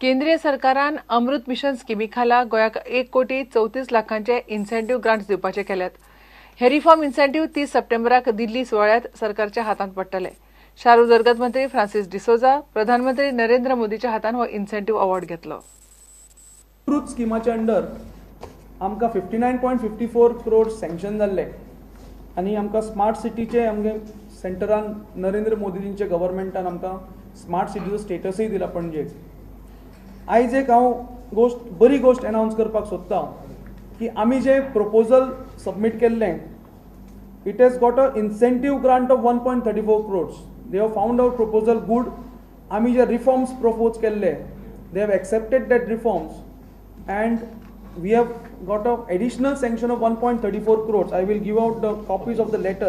केंद्रीय सरकारान अमृत मिशन स्किमी खाला गोंयाक 1,34,00,000 इन्सेंटिव्ह ग्रांट्स दिवपाचे केल्यात. हे रिफॉर्म इन्सेंटिव्ह 30 सप्टेंबराक दिल्ली सुवाळ्यात सरकारच्या हातांत पडटले. शार उदरगत मंत्री फ्रांसिस डिसोजा प्रधानमंत्री नरेंद्र मोदीच्या हातान हो इन्सेंटिव्ह अवॉर्ड घेतलो. अमृत स्किमाच्या अंडर आमकां 59.54 करोड सँक्शन जाल्ले आनी आमकां स्मार्ट सिटीचे आमगे सेंटरान नरेंद्र मोदींच्या गव्हर्मेंटान आमकां स्मार्ट सिटीचो स्टेटसय दिला पणजेक. आयज एक हांव बरी गोष्ट अनाउन्स करपाक सोदतां की आमी जे प्रपोजल सबमीट केल्लें it has got a incentive grant of 1.34 crores. They have found our proposal good. आमी जे रिफॉर्म्स प्रपोज केल्ले they have accepted that reforms and we have got an additional sanction of 1.34 crores. I will give out the copies of the letter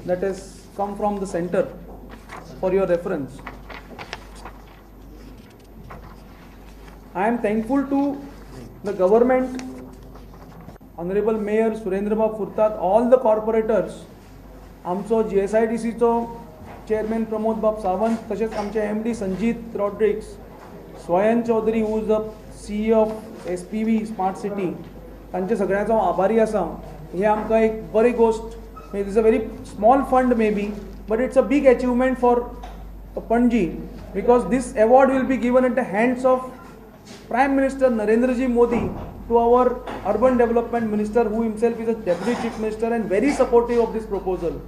that has come from the center for your reference. I am thankful to the government, Honorable Mayor Surendra Babu Furtad, all the corporators, आमचो GSIDC चो chairman Pramod Bab Sawant, तसेच आमचे MD Sanjit Rodrigues, Swayam Chaudhary who is the CEO of SPV smart city, तांचे सगळ्यांचो आभारी आसा. हे आमकां एक बरी गोष्ट. It is a very small fund may be but it's a big achievement for Panaji because this award will be given at the hands of Prime Minister Narendra Ji Modi to our Urban Development Minister, who himself is a Deputy Chief Minister and very supportive of this proposal.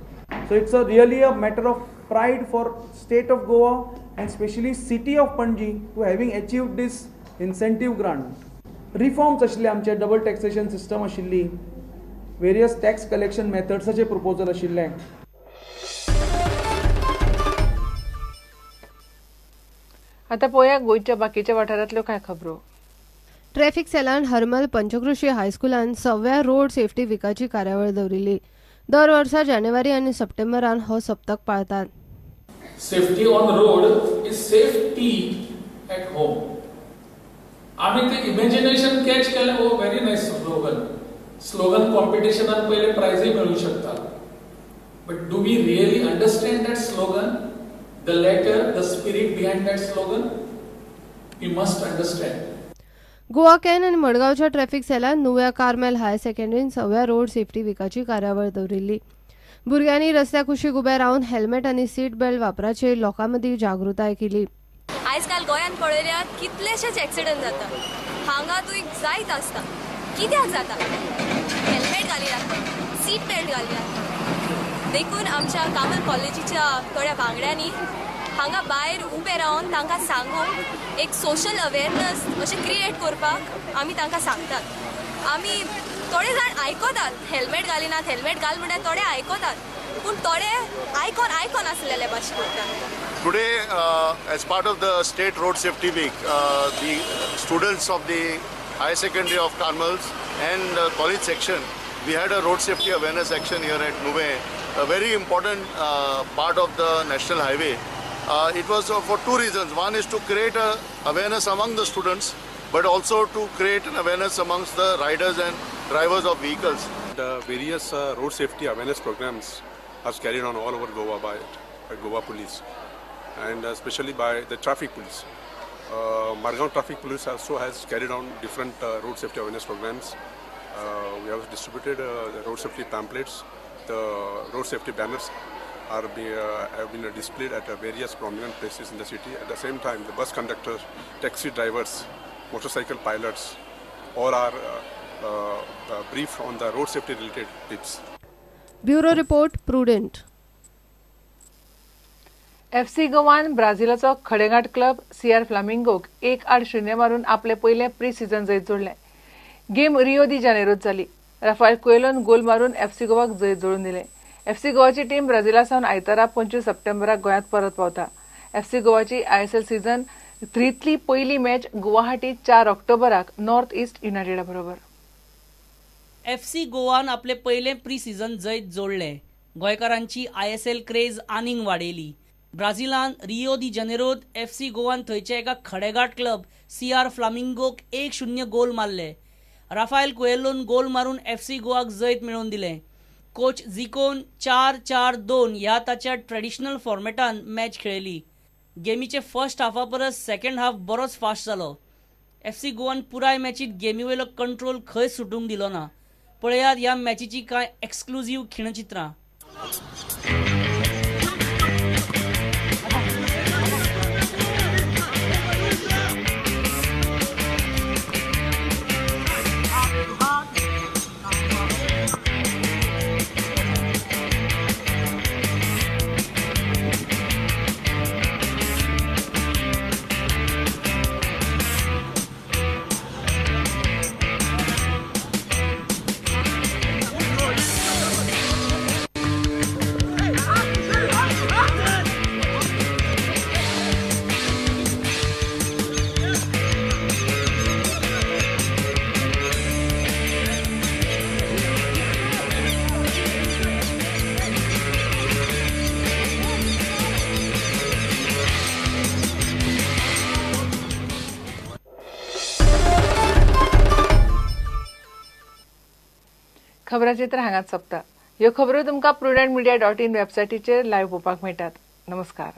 So it's really a matter of pride for state of Goa and especially city of Panji to having achieved this incentive grant. Reforms आशिल्ले आमचे double taxation system आशिल्ली, various tax collection मेथड्साचे proposal आशिल्ले. आता पळोवया गोंयच्या बाकीच्या वाठारांतल्यो कांय खबरो. ट्रॅफिक सेलान हरमल पंचकृषी हायस्कुलान 6व्या रोड सेफ्टी विकाची कार्यावळ दवरिल्ली. दर वर्सा जानेवारी आनी सप्टेंबरान हो सप्तक पाळतात. Safety on road is safety at home. आम्ही ते इमॅजिनेशन कॅच केलं. हो व्हेरी नाईस स्लोगन कॉम्पिटिशनात पहिले प्राइजही मिळू शकतात. But do we really understand that slogan, the letter, the spirit behind that slogan? We must understand. Goa can आनी मडगांवच्या ट्रॅफिक सेलान नुव्या कार्मेल हायर सेकंडरीन 6व्या रोड सेफ्टी विकाची कार्यावळ दवरिल्ली. भुरग्यांनी रस्त्याक कुशीक उबे रावन हेल्मेट आनी सीट बेल्ट वापराचेर लोकां मदीं जागृताय केली. आजकाल गोंयांत पळयल्यार कितलेशेच एक्सिडंट जाता. हांगा तूं जायत आसता. कित्याक जाता? हेल्मेट घाली नासता, सीट बेल्ट घाली नासता. देखून आमच्या कामल कॉलेजीच्या थोड्या वांगड्यांनी हांगा भायर उबे रावन तांकां सांगून एक सोशल अवेरनस अशें क्रिएट करपाक आमी तांकां सांगतात. आमी थोडे जाण आयकतात, हेल्मेट घालिनात, हेल्मेट घाल म्हणल्यार थोडे आयकतात, पूण थोडे आयकन आसलेले भाशेन करतात. Today, as part of the State Road Safety Week, the students of the Higher Secondary of Carmels and college section, we had a road safety awareness action here at Nuve, a very important part of the national highway. It was for two reasons. One is to create a awareness among the students, but also to create an awareness amongst the riders and drivers of vehicles. The various road safety awareness programs are carried on all over Goa by Goa Police and especially by the traffic police. Margaon Traffic Police also has carried on different road safety awareness programs. We have distributed the road safety pamphlets. The road safety banners have been displayed at various prominent places in the city. At the same time, the bus conductors, taxi drivers, motorcycle pilots all are briefed on the road safety related tips. Bureau report prudent. FC गोवान ब्राझीलाचो खडेगांठ club CR फ्लामिंगोक 1-0 मारून आपले पयले pre season Jait जोडले. Game Rio दी जानेरोत जाली. Rafael कुएलोन गोल मारून FC गोवाक जैत जोडून दिले. FC गोवाची टीम ब्राझीला सावन आयतारा 25 सप्टेंबराक गोंयांत परत पावता. FC गोवाची ISL सीझन 3तली पयली मॅच गुवाहाटी 4 ऑक्टोबराक नॉर्थ ईस्ट युनायटेडा बरोबर. FC गोवान आपले पयले प्री सीझन जैत जोडले. गोंयकारांची ISL क्रेज आनीक वाडयली. ब्राझीलान रियो दी जानेरोत FC गोवान थंयचे एका खडेगांठ क्लब CR फ्लामिंगोक 1-0 गोल मारले. राफायल कुएलोन गोल मारून FC गोवाक जैत मिळवून दिले. कोच झिकोन 4-4-2 ह्या ताच्या ट्रेडिशनल फॉर्मेटान मॅच खेळिल्ली. गेमीचे फर्स्ट हाफा परस सेकंड हाफ बरोच फास्ट जालो. FC गोवान पुराय मॅचीत गेमीवेलो कंट्रोल खंय सुटूंक दिलो ना. पळयात ह्या मॅचीची कांय एक्सक्लुझिव्ह खिणचित्रां. खबरां चित्र हांगाच सोंपता. ह्यो खबरो तुमकां prudentmedia.in वेबसायटीचेर लायव्ह पळोवपाक मेळटात. नमस्कार.